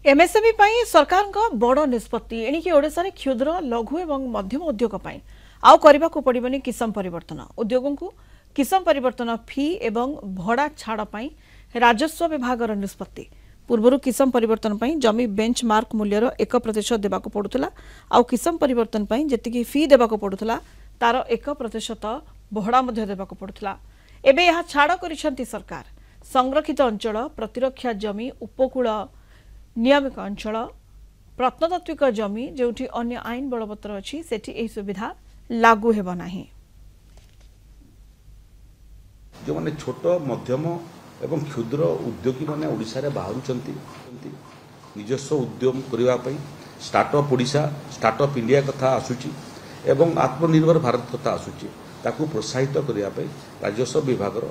MSME पई सरकार का बड़ निष्पत्ति एणिकी ओडिशा रे क्षुद्र लघु एवं मध्यम उद्योग पई आउ करबा को पड़िबनी किसम परिवर्तन उद्योगों को किसम परिवर्तन फी एवं भड़ा छाड़ पई राजस्व विभाग निष्पत्ति पूर्व किसम परिवर्तन पई जमी बेंचमार्क मूल्यर 1% देबाको पड़ुतला आउ किसम परिवर्तन पई जेतिकी फी देबाको पड़ुतला तार 1% भड़ा मध्ये देबाको पड़ुतला एबे यहा छाड़ करिसेंती सरकार संरक्षित अंचल प्रतिरक्षा जमी उपकूल नियमित अंचल प्रत्नतात्विक जमी जोठी अन्य आईन बलवत्तर अच्छी सेठी एही सुविधा लागू हेब नाही। जो माने छोट मध्यम एवं क्षुद्र उद्योगी माने ओडिशा रे बाहरुचंती निजस्व उद्यम करिवा पई स्टार्टअप ओडिशा स्टार्टअप इंडिया कथा आसुची एवं आत्मनिर्भर भारत कथा आसुची ताकू प्रोत्साहित करिवा पई राजस्व विभाग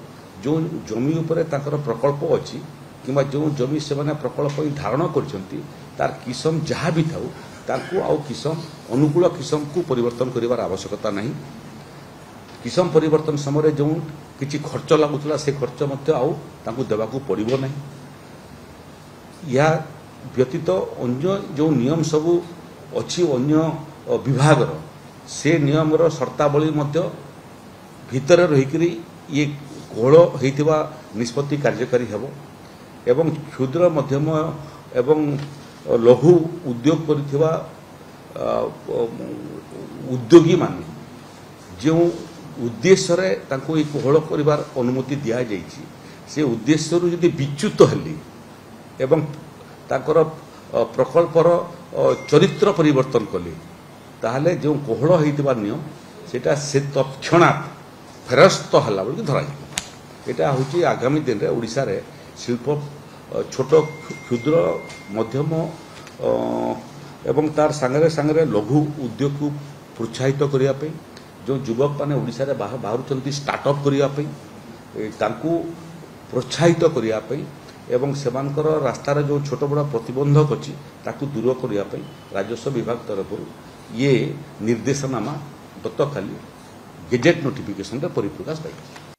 जो जमी उपरे ताकर प्रकल्प अछि किंवा जो जमी से माने प्रकल्प धारण करछंती तार किसम जहाँ भी थाउ ताकू आउ किसम अनुकूल किसम को परिवर्तन करिवार आवश्यकता नहीं। किसम परिवर्तन समय जो किछि खर्च लागुतला से खर्च मध्य आउ ताकू देबाकू पड़िबो नहीं। या व्यतीत अन्य जो नियम सबू अछि अन्य विभाग से नियम शर्तावली मध्य भितर रहिकरी ये घोल होइतिबा निष्पत्ति कार्यकारी हेबो एवं क्षुद्र मध्यम एवं लघु उद्योग करिथिबा उद्योगी माने जो उद्देश्य रे तांको एक घोल करिवार अनुमति दिया जाइछि से उद्देश्य रु यदि विच्युत हेली एवं ताकर प्रकल्पर चरित्र परिवर्तन कले ताहले जो कोहळ होइतिबा नियम सेटा से तत्क्षणात फेरस्त हला बोली धरा एटा होची आगामी दिन रे ओडिसा रे शिल्प छोट क्षुद्र मध्यम एवं तार सांगरे सांगरे लघु उद्योग को प्रोत्साहित करिया पे जो युवक माने ओडिसा रे बाहरुचंती स्टार्टअप करिया पे तांकू प्रोत्साहित करिया पे एवं सेमानकर रास्तार जो छोट बड़ा प्रतिबंधक अछि ताकू दूर करिया पे राजस्व विभाग तरफ ये निर्देशनामा गतकाली गेजेट नोटिफिकेशन रे परिप्रकाश पाई।